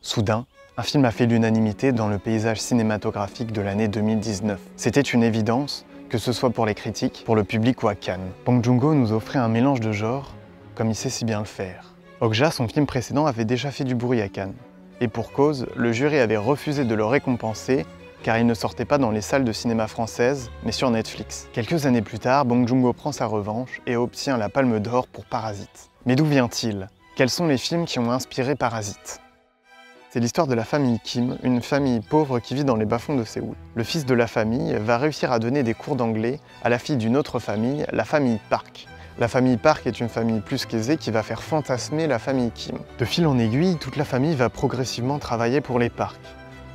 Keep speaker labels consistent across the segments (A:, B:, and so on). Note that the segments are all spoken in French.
A: Soudain, un film a fait l'unanimité dans le paysage cinématographique de l'année 2019. C'était une évidence, que ce soit pour les critiques, pour le public ou à Cannes. Bong Joon-ho nous offrait un mélange de genres, comme il sait si bien le faire. Okja, son film précédent, avait déjà fait du bruit à Cannes. Et pour cause, le jury avait refusé de le récompenser car il ne sortait pas dans les salles de cinéma françaises, mais sur Netflix. Quelques années plus tard, Bong Joon-ho prend sa revanche et obtient la Palme d'Or pour Parasite. Mais d'où vient-il? Quels sont les films qui ont inspiré Parasite? C'est l'histoire de la famille Kim, une famille pauvre qui vit dans les bas-fonds de Séoul. Le fils de la famille va réussir à donner des cours d'anglais à la fille d'une autre famille, la famille Park. La famille Park est une famille plus qu'aisée qui va faire fantasmer la famille Kim. De fil en aiguille, toute la famille va progressivement travailler pour les Park.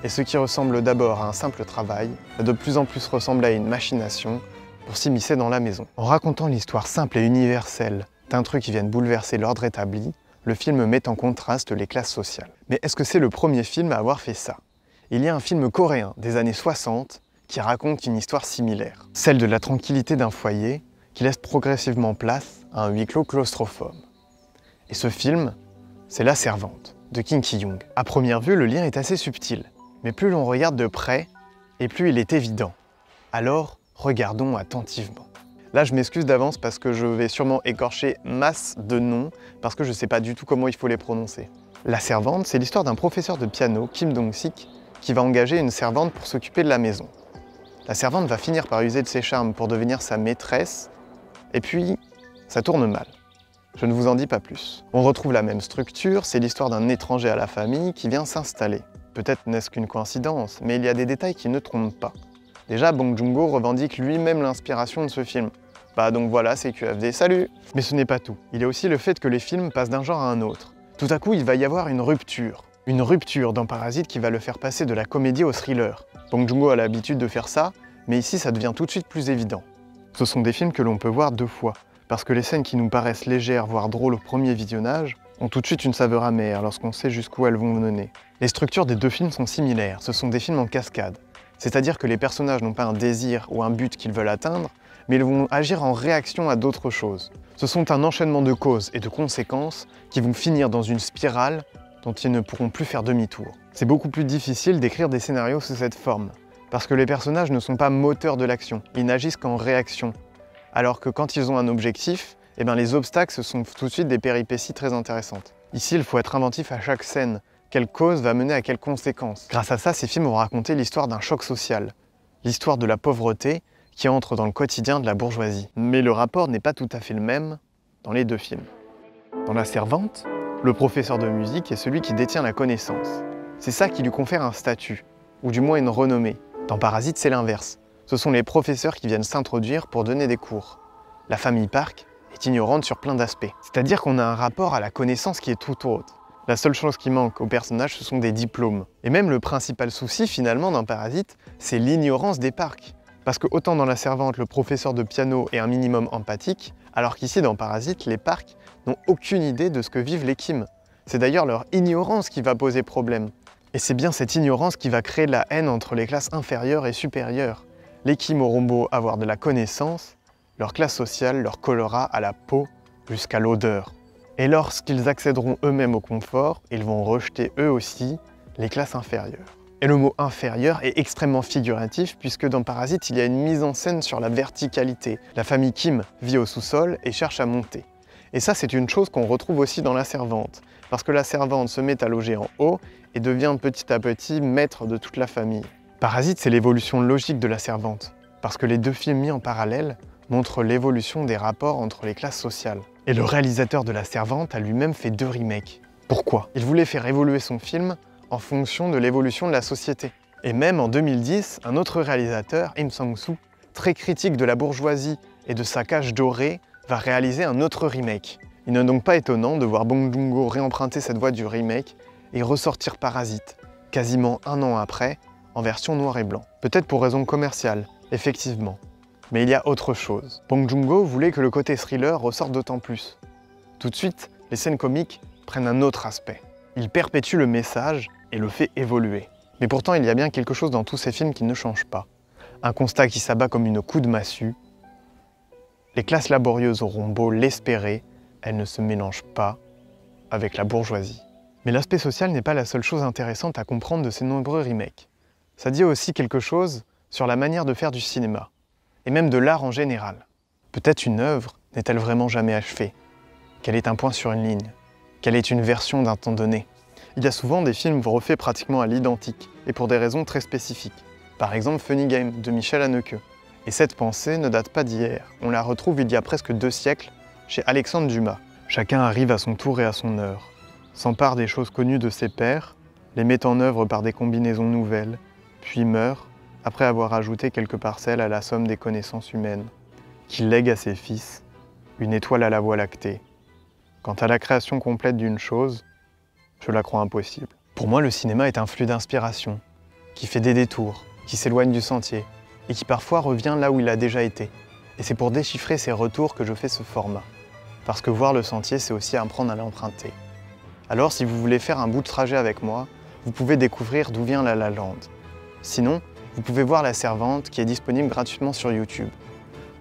A: Et ce qui ressemble d'abord à un simple travail, va de plus en plus ressembler à une machination pour s'immiscer dans la maison. En racontant l'histoire simple et universelle d'intrus qui viennent bouleverser l'ordre établi, le film met en contraste les classes sociales. Mais est-ce que c'est le premier film à avoir fait ça? Il y a un film coréen des années 60 qui raconte une histoire similaire. Celle de la tranquillité d'un foyer qui laisse progressivement place à un huis clos claustrophobe. Et ce film, c'est La Servante, de Kim Ki-young. À première vue, le lien est assez subtil, mais plus l'on regarde de près, et plus il est évident. Alors, regardons attentivement. Là, je m'excuse d'avance parce que je vais sûrement écorcher masse de noms, parce que je ne sais pas du tout comment il faut les prononcer. La Servante, c'est l'histoire d'un professeur de piano, Kim Dong-sik, qui va engager une servante pour s'occuper de la maison. La servante va finir par user de ses charmes pour devenir sa maîtresse, et puis, ça tourne mal. Je ne vous en dis pas plus. On retrouve la même structure, c'est l'histoire d'un étranger à la famille qui vient s'installer. Peut-être n'est-ce qu'une coïncidence, mais il y a des détails qui ne trompent pas. Déjà, Bong Joon-ho revendique lui-même l'inspiration de ce film. Bah donc voilà, c'est QFD, salut! Mais ce n'est pas tout. Il y a aussi le fait que les films passent d'un genre à un autre. Tout à coup, il va y avoir une rupture. Une rupture dans Parasite qui va le faire passer de la comédie au thriller. Bong Joon-ho a l'habitude de faire ça, mais ici ça devient tout de suite plus évident. Ce sont des films que l'on peut voir deux fois, parce que les scènes qui nous paraissent légères, voire drôles au premier visionnage, ont tout de suite une saveur amère lorsqu'on sait jusqu'où elles vont mener. Les structures des deux films sont similaires, ce sont des films en cascade. C'est-à-dire que les personnages n'ont pas un désir ou un but qu'ils veulent atteindre, mais ils vont agir en réaction à d'autres choses. Ce sont un enchaînement de causes et de conséquences qui vont finir dans une spirale dont ils ne pourront plus faire demi-tour. C'est beaucoup plus difficile d'écrire des scénarios sous cette forme, parce que les personnages ne sont pas moteurs de l'action, ils n'agissent qu'en réaction. Alors que quand ils ont un objectif, eh bien les obstacles ce sont tout de suite des péripéties très intéressantes. Ici, il faut être inventif à chaque scène. Quelle cause va mener à quelles conséquences? Grâce à ça, ces films vont raconter l'histoire d'un choc social, l'histoire de la pauvreté qui entre dans le quotidien de la bourgeoisie. Mais le rapport n'est pas tout à fait le même dans les deux films. Dans La Servante, le professeur de musique est celui qui détient la connaissance. C'est ça qui lui confère un statut, ou du moins une renommée. Dans Parasite, c'est l'inverse. Ce sont les professeurs qui viennent s'introduire pour donner des cours. La famille Park est ignorante sur plein d'aspects. C'est-à-dire qu'on a un rapport à la connaissance qui est tout autre. La seule chose qui manque aux personnages, ce sont des diplômes. Et même le principal souci, finalement, dans Parasite, c'est l'ignorance des Park. Parce que autant dans La Servante, le professeur de piano est un minimum empathique, alors qu'ici, dans Parasite, les Park n'ont aucune idée de ce que vivent les Kim. C'est d'ailleurs leur ignorance qui va poser problème. Et c'est bien cette ignorance qui va créer de la haine entre les classes inférieures et supérieures. Les Kim auront beau avoir de la connaissance, leur classe sociale leur collera à la peau jusqu'à l'odeur. Et lorsqu'ils accéderont eux-mêmes au confort, ils vont rejeter eux aussi les classes inférieures. Et le mot inférieur est extrêmement figuratif puisque dans Parasite, il y a une mise en scène sur la verticalité. La famille Kim vit au sous-sol et cherche à monter. Et ça, c'est une chose qu'on retrouve aussi dans La Servante. Parce que la servante se met à loger en haut et devient petit à petit maître de toute la famille. Parasite, c'est l'évolution logique de La Servante. Parce que les deux films mis en parallèle montrent l'évolution des rapports entre les classes sociales. Et le réalisateur de La Servante a lui-même fait 2 remakes. Pourquoi? Il voulait faire évoluer son film en fonction de l'évolution de la société. Et même en 2010, un autre réalisateur, Im Sang-soo, très critique de la bourgeoisie et de sa cage dorée, va réaliser un autre remake. Il n'est donc pas étonnant de voir Bong Joon-ho réemprunter cette voie du remake et ressortir Parasite, quasiment 1 an après, en version noir et blanc. Peut-être pour raison commerciale, effectivement. Mais il y a autre chose. Bong Joon-ho voulait que le côté thriller ressorte d'autant plus. Tout de suite, les scènes comiques prennent un autre aspect. Il perpétue le message et le fait évoluer. Mais pourtant, il y a bien quelque chose dans tous ces films qui ne change pas. Un constat qui s'abat comme une coup de massue. Les classes laborieuses auront beau l'espérer, elles ne se mélangent pas avec la bourgeoisie. Mais l'aspect social n'est pas la seule chose intéressante à comprendre de ces nombreux remakes. Ça dit aussi quelque chose sur la manière de faire du cinéma, et même de l'art en général. Peut-être une œuvre n'est-elle vraiment jamais achevée, qu'elle est un point sur une ligne, qu'elle est une version d'un temps donné. Il y a souvent des films refaits pratiquement à l'identique, et pour des raisons très spécifiques. Par exemple Funny Game de Michel Haneke. Et cette pensée ne date pas d'hier, on la retrouve il y a presque 2 siècles chez Alexandre Dumas. Chacun arrive à son tour et à son heure, s'empare des choses connues de ses pairs, les met en œuvre par des combinaisons nouvelles, puis meurt, après avoir ajouté quelques parcelles à la somme des connaissances humaines, qu'il lègue à ses fils, une étoile à la Voie lactée. Quant à la création complète d'une chose, je la crois impossible. Pour moi, le cinéma est un flux d'inspiration, qui fait des détours, qui s'éloigne du sentier, et qui parfois revient là où il a déjà été. Et c'est pour déchiffrer ces retours que je fais ce format. Parce que voir le sentier, c'est aussi apprendre à l'emprunter. Alors, si vous voulez faire un bout de trajet avec moi, vous pouvez découvrir d'où vient La La Land. Sinon, vous pouvez voir La Servante, qui est disponible gratuitement sur YouTube.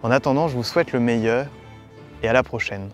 A: En attendant, je vous souhaite le meilleur, et à la prochaine.